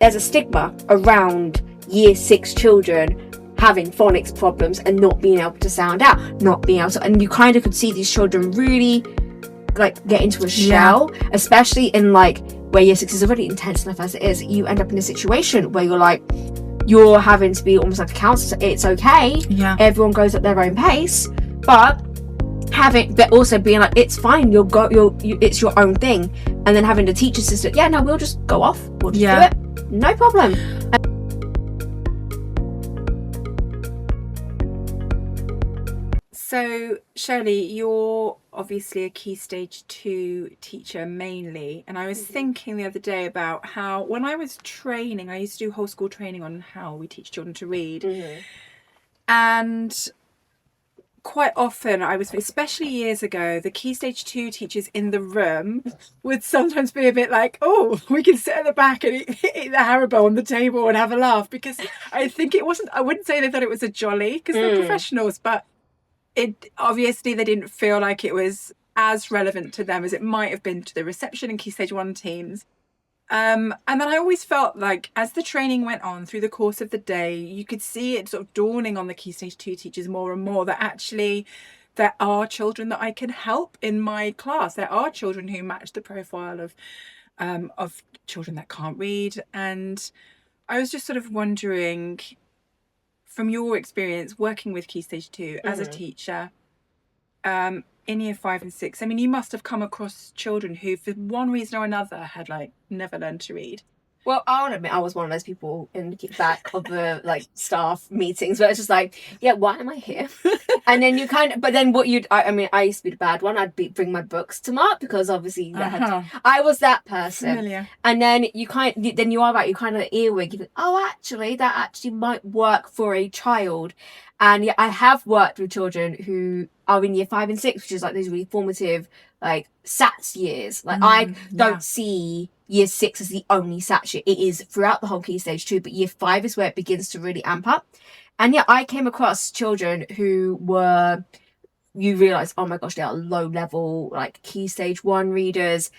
there's a stigma around year 6 children having phonics problems and not being able to sound out, not being able to, and you kind of could see these children really like get into a shell, especially in like where year 6 is already intense enough as it is. You end up in a situation where you're having to be almost like a counselor. It's okay, everyone goes at their own pace, but also being like, it's fine, it's your own thing, and then having the teacher assistant, we'll just go off, we'll just do it, no problem. So, Shirley, you're obviously a Key Stage 2 teacher mainly, and I was thinking the other day about how when I was training, I used to do whole school training on how we teach children to read, and quite often especially years ago, the Key Stage 2 teachers in the room would sometimes be a bit like, oh, we can sit at the back and eat the Haribo on the table and have a laugh, because I think I wouldn't say they thought it was a jolly, because they're professionals, but obviously they didn't feel like it was as relevant to them as it might have been to the reception and Key Stage 1 teams. And then I always felt like as the training went on through the course of the day, you could see it sort of dawning on the Key Stage 2 teachers more and more that actually there are children that I can help in my class. There are children who match the profile of children that can't read. And I was just sort of wondering, from your experience working with Key Stage 2 as a teacher, in year 5 and 6, I mean, you must have come across children who, for one reason or another, had like never learned to read. Well, I'll admit I was one of those people in the back of the like staff meetings where it's just like, why am I here? And then but then I used to be the bad one. I'd bring my books to mark because obviously I was that person. Familiar. And then you kind of earwig. You think, oh, actually, that actually might work for a child. And I have worked with children who are in year 5 and 6, which is like those really formative, like SATs years. Like I don't see year 6 as the only SAT year. It is throughout the whole Key Stage 2, but year 5 is where it begins to really amp up. And I came across children who were, you realise, oh my gosh, they are low level, like Key Stage 1 readers.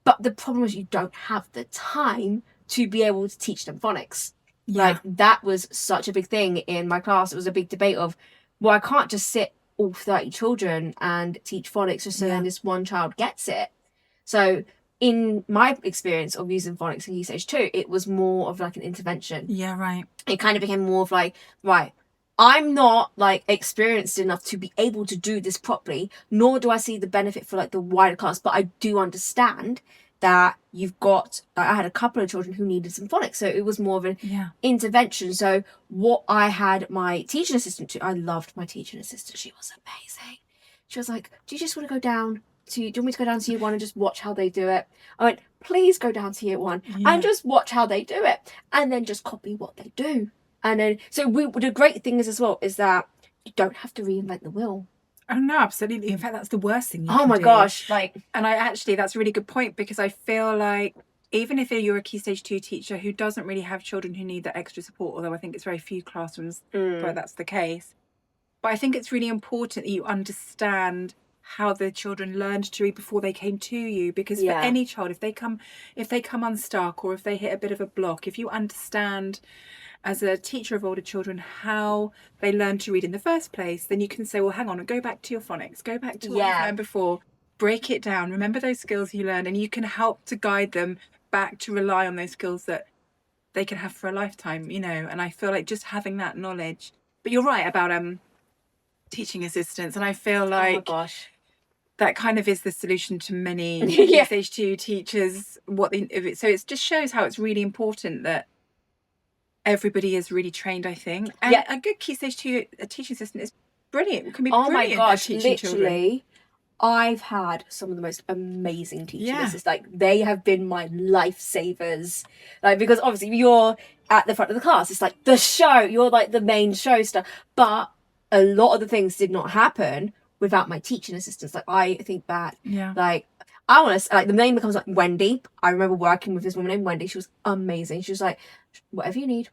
But the problem is you don't have the time to be able to teach them phonics. Like that was such a big thing in my class. It was a big debate of, well, I can't just sit all 30 children and teach phonics just so then this one child gets it. So in my experience of using phonics in Key Stage 2, it was more of like an intervention. Yeah, right. It kind of became more of like, right, I'm not like experienced enough to be able to do this properly, nor do I see the benefit for like the wider class, but I do understand that I had a couple of children who needed some phonics, so it was more of an intervention. So what I had my teaching assistant to, I loved my teaching assistant. She was amazing. She was like, do you want me to go down to year 1 and just watch how they do it? I went, please go down to year 1 and just watch how they do it, and then just copy what they do. And then, the great thing is as well is that you don't have to reinvent the wheel. Oh no, absolutely. In fact, that's the worst thing you can do. Oh my gosh. And that's a really good point, because I feel like even if you're a Key Stage 2 teacher who doesn't really have children who need that extra support, although I think it's very few classrooms where that's the case, but I think it's really important that you understand how the children learned to read before they came to you, because for any child, if they come unstuck or if they hit a bit of a block, if you understand as a teacher of older children how they learned to read in the first place, then you can say, well, hang on, go back to your phonics, go back to what you learned before, break it down, remember those skills you learned, and you can help to guide them back to rely on those skills that they can have for a lifetime, and I feel like just having that knowledge. But you're right about teaching assistants, and I feel like, oh my gosh, that kind of is the solution to many Key Stage 2 teachers. So it just shows how it's really important that everybody is really trained, I think. And a good Key Stage 2 teaching assistant is brilliant. It can be brilliant. Oh my gosh, literally. Children. I've had some of the most amazing teaching assistants. Like, they have been my lifesavers. Like, because obviously you're at the front of the class. It's like the show. You're like the main show star. But a lot of the things did not happen without my teaching assistants. Like, I think that, like, I want to, like, the name becomes like Wendy. I remember working with this woman named Wendy. She was amazing. She was like, whatever you need,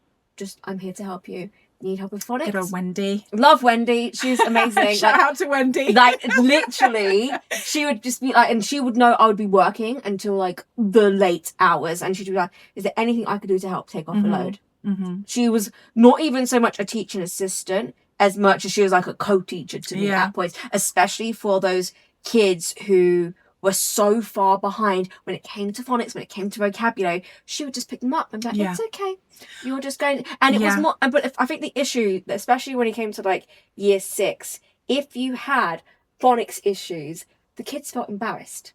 I'm here to help you. need help with phonics. Good old Wendy. Love Wendy. She's amazing. Shout out to Wendy. Like, literally, she would just be like, and she would know I would be working until like the late hours, and she'd be like, is there anything I could do to help take off a load? She was not even so much a teaching assistant as much as she was like a co-teacher to me at points, especially for those kids who were so far behind when it came to phonics, when it came to vocabulary. She would just pick them up and be like, it's okay, you're just going. And it was more, but I think the issue, especially when it came to like year 6, if you had phonics issues, the kids felt embarrassed,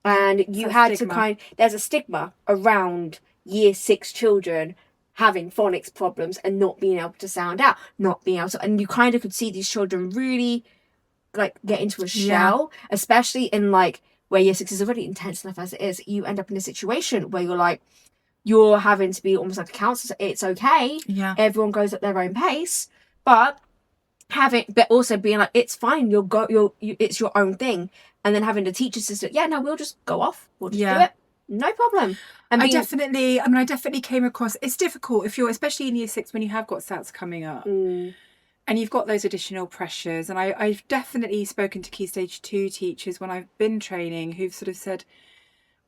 and you had to there's a stigma around year 6 children having phonics problems and not being able to sound out, not being able to, and you kind of could see these children really like get into a shell, especially in like where year 6 is already intense enough as it is. You end up in a situation where you're like, you're having to be almost like a counselor. It's okay. Yeah. Everyone goes at their own pace, but also being like, it's fine. It's your own thing. And then having the teacher assistant, we'll just go off. We'll just do it. No problem. I definitely came across, it's difficult if you're, especially in year 6 when you have got SATs coming up. And you've got those additional pressures. And I've definitely spoken to Key Stage 2 teachers when I've been training who've sort of said,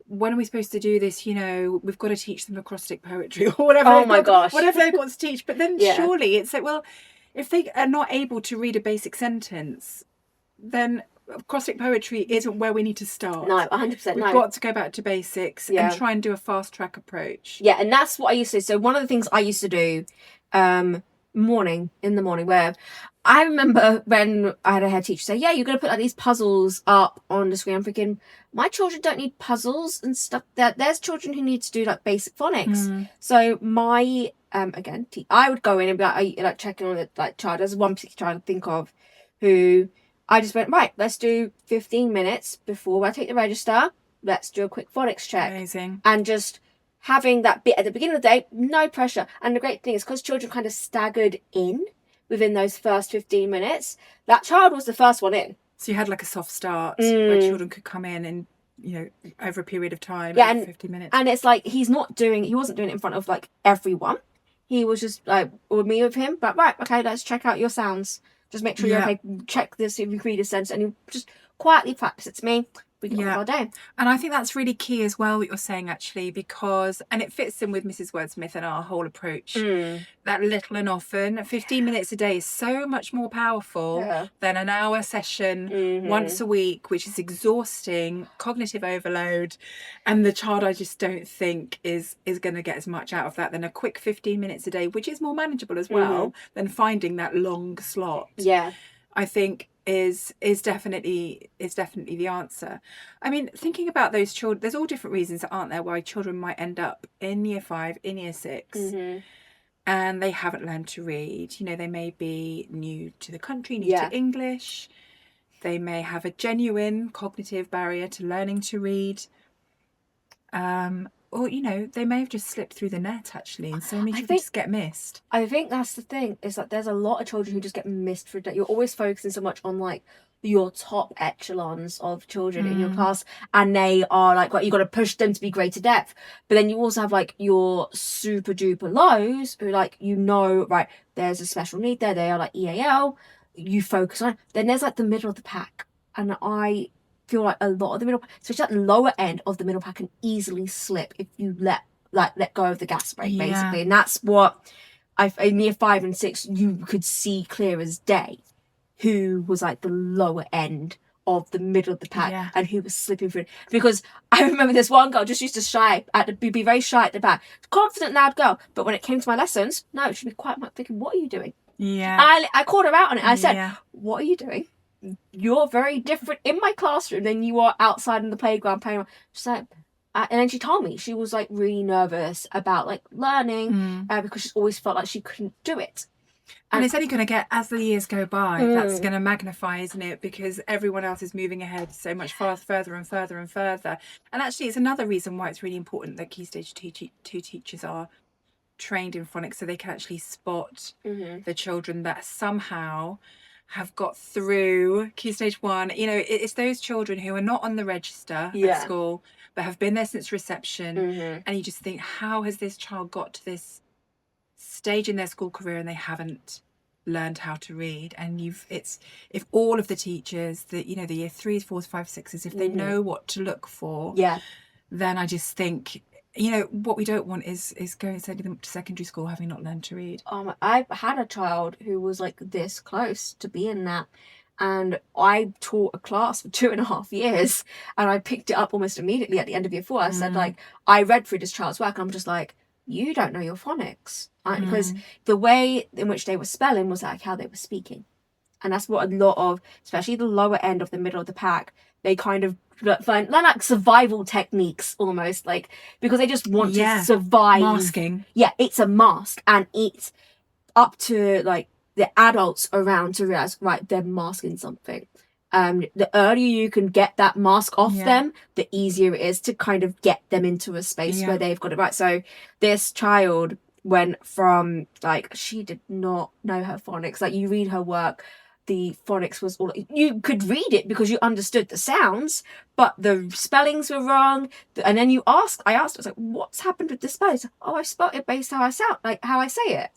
when are we supposed to do this? You know, we've got to teach them acrostic poetry or whatever. Oh my gosh. Whatever they've got to teach. But then surely it's like, well, if they are not able to read a basic sentence, then acrostic poetry isn't where we need to start. No, 100%. We've got to go back to basics and try and do a fast track approach. Yeah, and that's what I used to do. So one of the things I used to do in the morning, where I remember when I had a head teacher say, you're going to put like these puzzles up on the screen. I'm thinking, my children don't need puzzles and stuff. There's children who need to do like basic phonics. So my, I would go in and be like checking on the like child. There's one particular child I think of who I just went, right, let's do 15 minutes before I take the register. Let's do a quick phonics check. Amazing. And just having that bit at the beginning of the day, no pressure. And the great thing is, because children kind of staggered in within those first 15 minutes, that child was the first one in. So you had like a soft start where children could come in and, you know, over a period of time, and 15 minutes. And it's like, he wasn't doing it in front of like everyone. He was just like, with me with him, but right, okay, let's check out your sounds. Just make sure you're okay. Check this if you read a sentence, and you just quietly practice it to me. We get on our day. And I think that's really key as well, what you're saying, actually, because, and it fits in with Mrs. Wordsmith and our whole approach, that little and often. 15 minutes a day is so much more powerful than an hour session once a week, which is exhausting, cognitive overload. And the child, I just don't think is going to get as much out of that than a quick 15 minutes a day, which is more manageable as well than finding that long slot. Yeah. I think is definitely the answer. I mean, thinking about those children, there's all different reasons, aren't there, why children might end up in year 5, in year 6, and they haven't learned to read. You know, they may be new to the country, new to English. They may have a genuine cognitive barrier to learning to read. Or, you know, they may have just slipped through the net, actually, and so many children just get missed. I think that's the thing, is that there's a lot of children who just get missed for that. You're always focusing so much on, like, your top echelons of children in your class, and they are, like, you've got to push them to be greater depth. But then you also have, like, your super-duper lows who, like, you know, right, there's a special need there. They are, like, EAL. You focus on. Then there's, like, the middle of the pack. And I feel like a lot of the middle, especially at the lower end of the middle pack, can easily slip if you let go of the gas brake, basically. And that's what in year 5 and 6 you could see clear as day who was like the lower end of the middle of the pack and who was slipping through. Because I remember this one girl just used to be very shy at the back, confident, loud girl, but when it came to my lessons, no, she'd be quite thinking, what are you doing? I called her out on it. I said, what are you doing? You're very different in my classroom than you are outside in the playground playing. She's like, and then she told me she was like really nervous about like learning because she's always felt like she couldn't do it. And it's only going to get, as the years go by, that's going to magnify, isn't it? Because everyone else is moving ahead so much further and further and further. And actually, it's another reason why it's really important that Key Stage 2 teachers are trained in phonics, so they can actually spot the children that somehow have got through Key Stage 1. You know, it's those children who are not on the register at school, but have been there since reception. And you just think, how has this child got to this stage in their school career and they haven't learned how to read, and if all of the teachers that, you know, the year 3s, 4s, 5s, 6s, if they know what to look for, then I just think, you know, what we don't want is sending them to secondary school having not learned to read. I've had a child who was like this close to being that, and I taught a class for 2.5 years, and I picked it up almost immediately at the end of year 4. I said, like, I read through this child's work, and I'm just like, you don't know your phonics, because the way in which they were spelling was like how they were speaking, and that's what a lot of, especially the lower end of the middle of the pack, they kind of find like survival techniques almost, like, because they just want to survive. Masking. Yeah, it's a mask, and it's up to like the adults around to realize, right, they're masking something. The earlier you can get that mask off them, the easier it is to kind of get them into a space where they've got it right. So this child went from, like, she did not know her phonics. Like, you read her work, the phonics was all, you could read it because you understood the sounds, but the spellings were wrong. And then I asked, I was like, what's happened with the spellings? Oh, I spelled it based how I sound, like how I say it.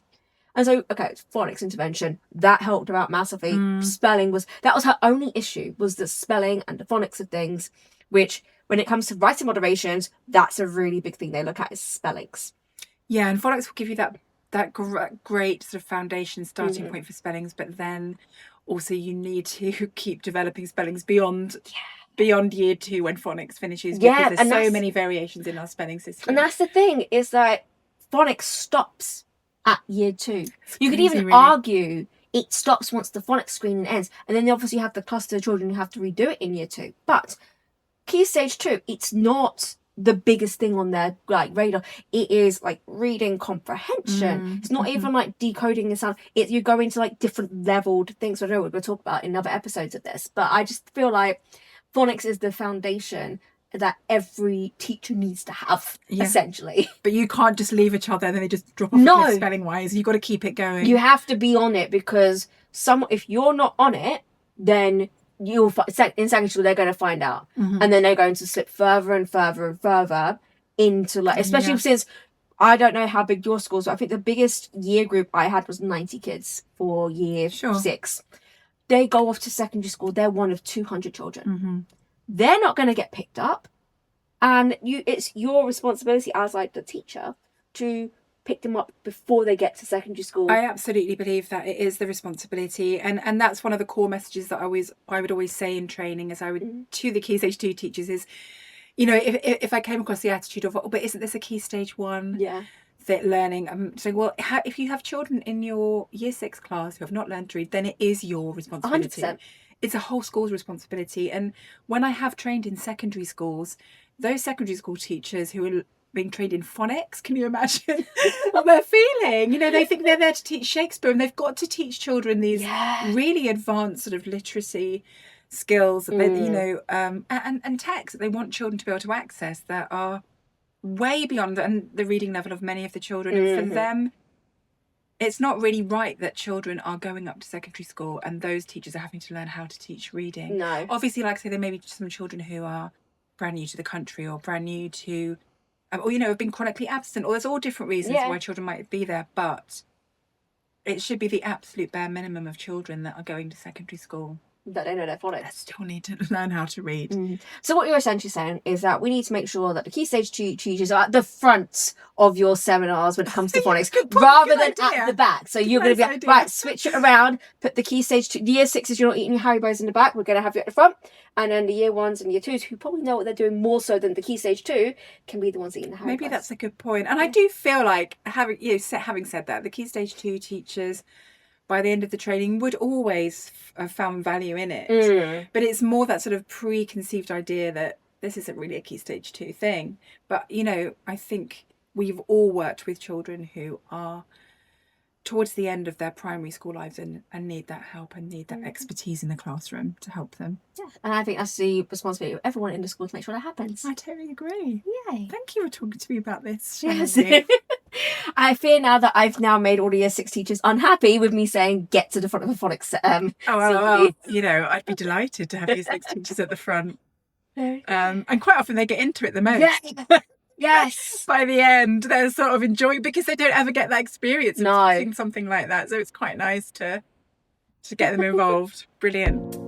And so, okay, phonics intervention, that helped her out massively. Spelling that was her only issue, was the spelling and the phonics of things, which when it comes to writing moderations, that's a really big thing they look at, is spellings. Yeah, and phonics will give you that great sort of foundation starting point for spellings, but then also you need to keep developing spellings beyond year 2 when phonics finishes, because there's so many variations in our spelling system. And that's the thing, is that phonics stops at year 2. You could even argue it stops once the phonics screening ends, and then obviously you have the cluster of children who have to redo it in year 2. But Key Stage 2, it's not the biggest thing on their like radar. It is like reading comprehension. It's not even like decoding the sound. You go into like different leveled things. I know we're going to talk about in other episodes of this, but I just feel like phonics is the foundation that every teacher needs to have, essentially. But you can't just leave a child there and then they just drop off spelling wise. You've got to keep it going. You have to be on it, because if you're not on it, then in secondary school they're going to find out, and then they're going to slip further and further and further into, like, especially since I don't know how big your schools are. I think the biggest year group I had was 90 kids for year 6. They go off to secondary school, they're one of 200 children. They're not going to get picked up, and it's your responsibility as like the teacher to pick them up before they get to secondary school. I absolutely believe that it is the responsibility, and that's one of the core messages that I would always say in training, as I would to the Key Stage 2 teachers, is, you know, if I came across the attitude of, oh, but isn't this a Key Stage 1 that learning, I'm saying, well, if you have children in your year 6 class who have not learned to read, then it is your responsibility. 100%. It's a whole school's responsibility. And when I have trained in secondary schools, those secondary school teachers who are being trained in phonics, can you imagine what they're feeling? You know, they think they're there to teach Shakespeare, and they've got to teach children these really advanced sort of literacy skills that they, you know, and texts that they want children to be able to access, that are way beyond the reading level of many of the children. And for them, it's not really right that children are going up to secondary school and those teachers are having to learn how to teach reading. No. Obviously, like I say, there may be some children who are brand new to the country, or brand new to, or, you know, have been chronically absent, or there's all different reasons why children might be there. But it should be the absolute bare minimum of children that are going to secondary school that they know their phonics. That still need to learn how to read. So what you're essentially saying is that we need to make sure that the Key Stage 2 teachers are at the front of your seminars when it comes to phonics, rather than at the back. So you're going to be like, right, switch it around, put the Key Stage 2, the year 6s, you're not eating your Haribos in the back, we're going to have you at the front. And then the year 1s and year 2s, who probably know what they're doing more so than the Key Stage 2, can be the ones eating the Haribos. Maybe that's a good point. And I do feel like, having said that, the Key Stage 2 teachers, by the end of the training, would always have found value in it. But it's more that sort of preconceived idea that this isn't really a Key Stage 2 thing. But, you know, I think we've all worked with children who are towards the end of their primary school lives and need that help and need that expertise in the classroom to help them. Yeah, and I think that's the responsibility of everyone in the school to make sure that happens. I totally agree. Yay. Thank you for talking to me about this. Yes. I fear now that I've now made all the year 6 teachers unhappy with me saying get to the front of the phonics. Well, you know, I'd be delighted to have year 6 teachers at the front. And quite often they get into it the most. Yeah. Yes. by the end they're sort of enjoying, because they don't ever get that experience of No. teaching something like that. So it's quite nice to get them involved. Brilliant.